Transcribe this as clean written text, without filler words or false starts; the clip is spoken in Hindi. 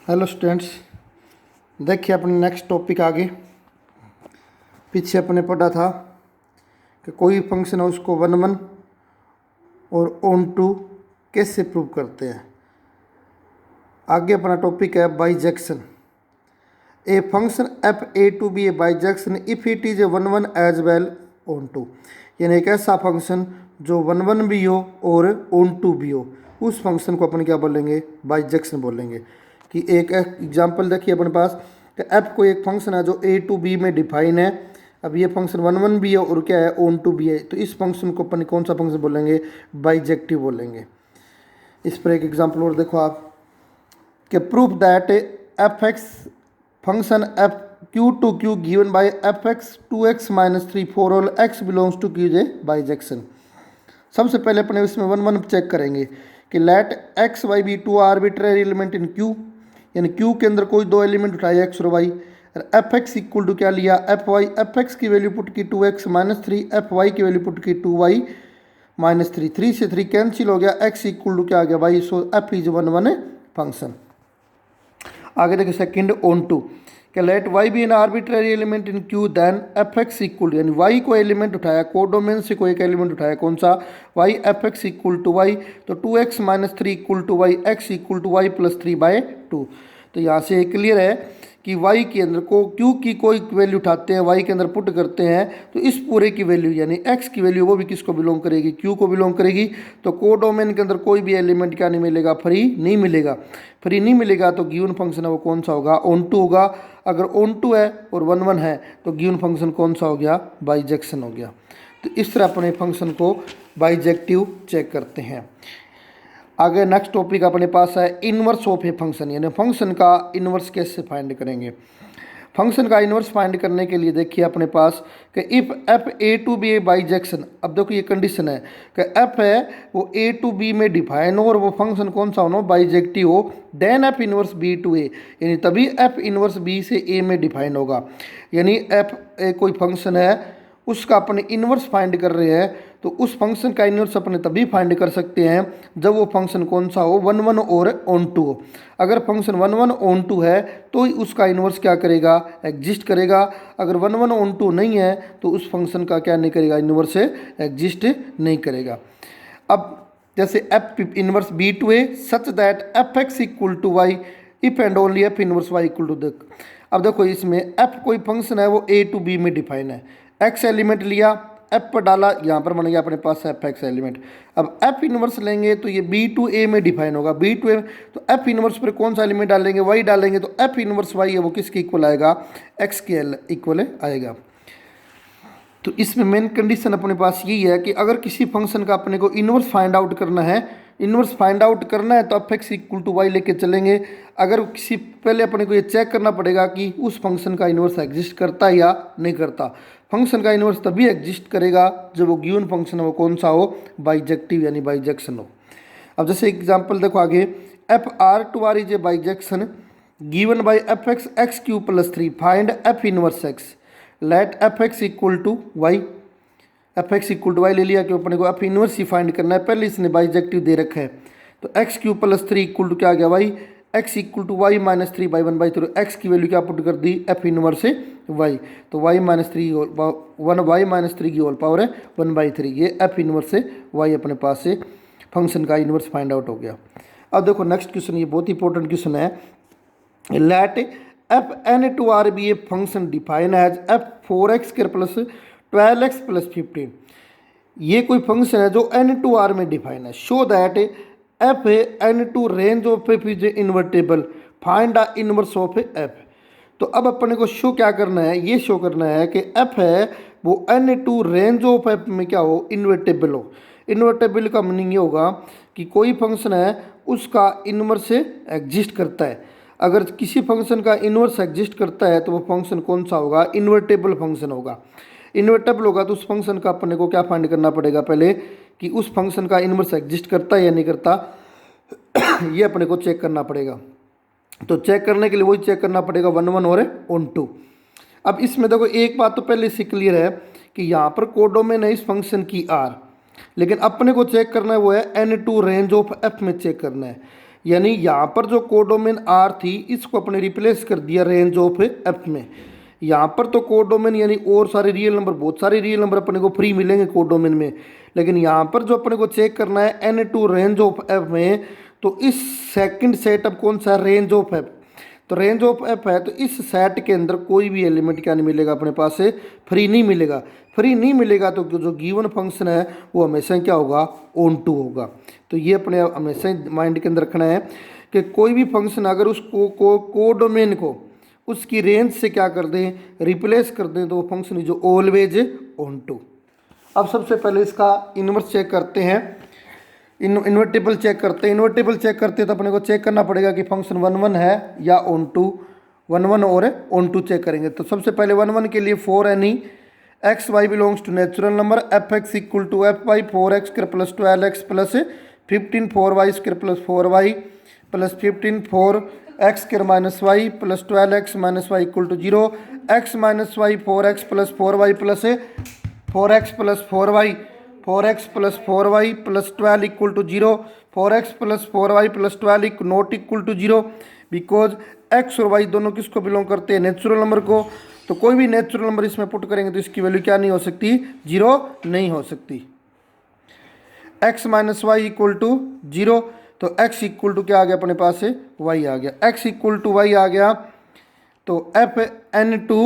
हेलो स्टूडेंट्स, देखिए अपने नेक्स्ट टॉपिक आगे। पीछे अपने पढ़ा था कि कोई फंक्शन है उसको वन वन और ऑन टू कैसे प्रूव करते हैं। आगे अपना टॉपिक है bijection. A function f A to B a bijection if it is a one one as well onto, यानी एक ऐसा फंक्शन जो वन वन भी हो और ऑन टू भी हो, उस फंक्शन को अपन क्या बोलेंगे? बाइजेक्शन बोलेंगे। कि एक एग्जांपल देखिए अपने पास कि एफ कोई एक फंक्शन है जो ए टू बी में डिफाइन है। अब ये फंक्शन वन वन भी है और क्या है, ऑन टू भी है, तो इस फंक्शन को अपन कौन सा फंक्शन बोलेंगे? बाइजेक्टिव बोलेंगे। इस पर एक एग्जांपल और देखो आप कि proof that f x function f Q to Q given by f x two x minus three for all x belongs to Q जे बाइजेक्शन। सबसे पहले अपने इसमें वन वन चेक करेंगे कि let x y be two arbitrary element in Q, यानी क्यू के अंदर कोई दो एलिमेंट उठाए एक्स और y. F x equal to क्या लिया? F y. एफ एक्स की वैल्यू पुट की two x minus three, f y की वैल्यू पुट की two y minus three. Three से थ्री कैंसिल हो गया, एक्स इक्वल टू क्या आ गया? Y. So f is one one function. आगे देखिए सेकंड ऑन टू कि let y be an arbitrary element in Q then f x equal, यानी वाई को एलिमेंट उठाया, कोडोमेन से कोई एक एलिमेंट उठाया, कौन सा? Y. F x equal to y, तो two x minus three equal to y, x equal to y plus three by two. तो यहाँ से क्लियर है कि y के अंदर को q की कोई वैल्यू उठाते हैं, y के अंदर पुट करते हैं, तो इस पूरे की वैल्यू यानी x की वैल्यू वो भी किसको बिलोंग करेगी? q को बिलोंग करेगी। तो कोडोमेन के अंदर कोई भी एलिमेंट क्या नहीं मिलेगा? फ्री नहीं मिलेगा। फ्री नहीं मिलेगा तो गिवन फंक्शन है वो कौन सा होगा? ऑन टू होगा। अगर ऑन टू है और वन वन है तो गिवन फंक्शन कौन सा हो गया? बाइजेक्शन हो गया। तो इस तरह अपने फंक्शन को बाइजेक्टिव चेक करते हैं। आगे नेक्स्ट टॉपिक अपने पास है इनवर्स ऑफ ए फंक्शन, यानी फंक्शन का इनवर्स कैसे फाइंड करेंगे। फंक्शन का इनवर्स फाइंड करने के लिए देखिए अपने पास कि if F A to B a bijection. अब देखो ये कंडीशन है कि एफ है वो ए टू बी में डिफाइन हो और वो फंक्शन कौन सा हो? बाइजेक्टिव हो। Then F inverse B to A, यानी तभी एफ इनवर्स बी से ए में डिफाइन होगा। यानी एफ ए कोई फंक्शन है उसका अपने इनवर्स फाइंड कर रहे हैं, तो उस फंक्शन का इनवर्स अपने तभी फाइंड कर सकते हैं जब वो फंक्शन कौन सा हो? वन वन और ऑन टू हो। अगर function one one onto है तो उसका इनवर्स क्या करेगा? एग्जिस्ट करेगा। अगर वन वन ऑन टू नहीं है तो उस फंक्शन का क्या नहीं करेगा? इनवर्स एग्जिस्ट नहीं करेगा। अब जैसे f inverse B to A such that f x equal to y if and only f inverse y equal to देख। अब देखो इसमें एफ कोई फंक्शन है वो ए टू बी में डिफाइन है, एक्स एलिमेंट लिया, एफ पर डाला, यहाँ पर बन गया अपने पास एफ एक्स एलिमेंट। अब एफ इनवर्स लेंगे तो ये बी टू ए में डिफाइन होगा, बी टू ए, तो एफ इनवर्स पर कौन सा एलिमेंट डालेंगे? वाई डालेंगे, तो एफ इनवर्स वाई है वो किसके इक्वल आएगा? एक्स के इक्वल आएगा। तो इसमें मेन कंडीशन अपने पास यही है कि अगर किसी फंक्शन का अपने को इनवर्स फाइंड आउट करना है, इनवर्स फाइंड आउट करना है तो f x equal to y लेके चलेंगे। अगर किसी पहले अपने को ये चेक करना पड़ेगा कि उस फंक्शन का इनवर्स एग्जिस्ट करता है या नहीं करता। फंक्शन का इनवर्स तभी एग्जिस्ट करेगा जब वो गिवन फंक्शन है वो कौन सा हो? बाइजेक्टिव यानी बाइजेक्शन हो। अब जैसे एग्जांपल देखो आगे, f R to R is a bijection given by f x x cube plus three, find f inverse x. Let f x equal to y. F x equal to y ले लिया कि अपने को एफ इनवर्स ही फाइंड करना है, पहले इसने बाइजेक्टिव दे रखा है। तो x cube plus three equal to क्या आ गया? Y. X equal to y minus three by one by three. X की वैल्यू क्या पुट कर दी? एफ इनवर्स से वाई, तो y minus three one, y minus three की होल पावर है वन बाई थ्री। ये एफ इनवर्स से वाई अपने पास से फंक्शन का इनवर्स फाइंड आउट हो गया। अब देखो नेक्स्ट क्वेश्चन, ये बहुत इंपॉर्टेंट क्वेश्चन है। Let f N to R be a function define as f four x square plus twelve x plus fifteen. ये कोई फंक्शन है जो एन टू आर में डिफाइन है। Show that f N to range of f is invertible, find the inverse of f. तो अब अपने को शो क्या करना है? ये शो करना है कि एफ है वो N to range of f में क्या हो? इन्वर्टेबल हो। इन्वर्टेबल का मीनिंग ये होगा कि कोई फंक्शन है उसका इनवर्स एग्जिस्ट करता है। अगर किसी फंक्शन का इनवर्स एग्जिस्ट करता है तो वो फंक्शन कौन सा होगा? इन्वर्टेबल फंक्शन होगा। इन्वर्टेबल होगा तो उस फंक्शन का अपने को क्या फाइंड करना पड़ेगा? पहले कि उस फंक्शन का इनवर्स एग्जिस्ट करता है या नहीं करता, ये अपने को चेक करना पड़ेगा। तो चेक करने के लिए वही चेक करना पड़ेगा वन वन और ऑन टू। अब इसमें देखो एक बात तो पहले से क्लियर है कि यहाँ पर कोडोमेन है इस फंक्शन की आर, लेकिन अपने को चेक करना है वो है N to range of f में चेक करना है। यानी यहाँ पर जो कोडोमेन आर थी इसको अपने रिप्लेस कर दिया रेंज ऑफ एफ में। यहाँ पर तो कोडोमेन यानी और सारे रियल नंबर, बहुत सारे रियल नंबर अपने को फ्री मिलेंगे कोडोमेन में, लेकिन यहाँ पर जो अपने को चेक करना है N2 रेंज ऑफ एफ में, तो इस सेकंड सेटअप कौन सा रेंज ऑफ एफ, तो रेंज ऑफ एफ है तो इस सेट के अंदर कोई भी एलिमेंट क्या नहीं मिलेगा अपने पास से, फ्री नहीं मिलेगा। फ्री नहीं मिलेगा तो जो गिवन फंक्शन है वो हमेशा क्या होगा, ऑन टू होगा। तो ये अपने हमेशा माइंड के अंदर रखना है कि कोई भी फंक्शन अगर उसको कोडोमेन को उसकी रेंज से क्या कर दें, रिप्लेस कर दें, तो वो फंक्शन जो ऑलवेज ऑन टू। अब सबसे पहले इसका इन्वर्स चेक करते हैं, इन्वर्टेबल चेक करते हैं। इन्वर्टेबल चेक करते हैं तो अपने को चेक करना पड़ेगा कि फंक्शन 1 1 है या ऑन टू, 1 1 और ऑन टू चेक करेंगे। तो सबसे पहले 1 1 के लिए 4 any x y belongs to natural number, f x equal to f y 4x square plus 12x plus 15 4y square plus 4y plus 15 4x square minus y plus 12x minus y equal to 0, x minus y 4x plus 4y plus 4x plus 4y 4x plus 4y plus 12 equal to 0, 4x plus 4y plus 12 not equal to 0 because x और y दोनों किसको बिलोंग करते हैं, नेचुरल नंबर को। तो कोई भी नेचुरल नंबर इसमें पुट करेंगे तो इसकी वैल्यू क्या नहीं हो सकती, 0 नहीं हो सकती। x minus y equal to 0, तो x इक्वल टू क्या आ गया अपने पास से, y आ गया। x इक्वल टू y आ गया तो एफ N2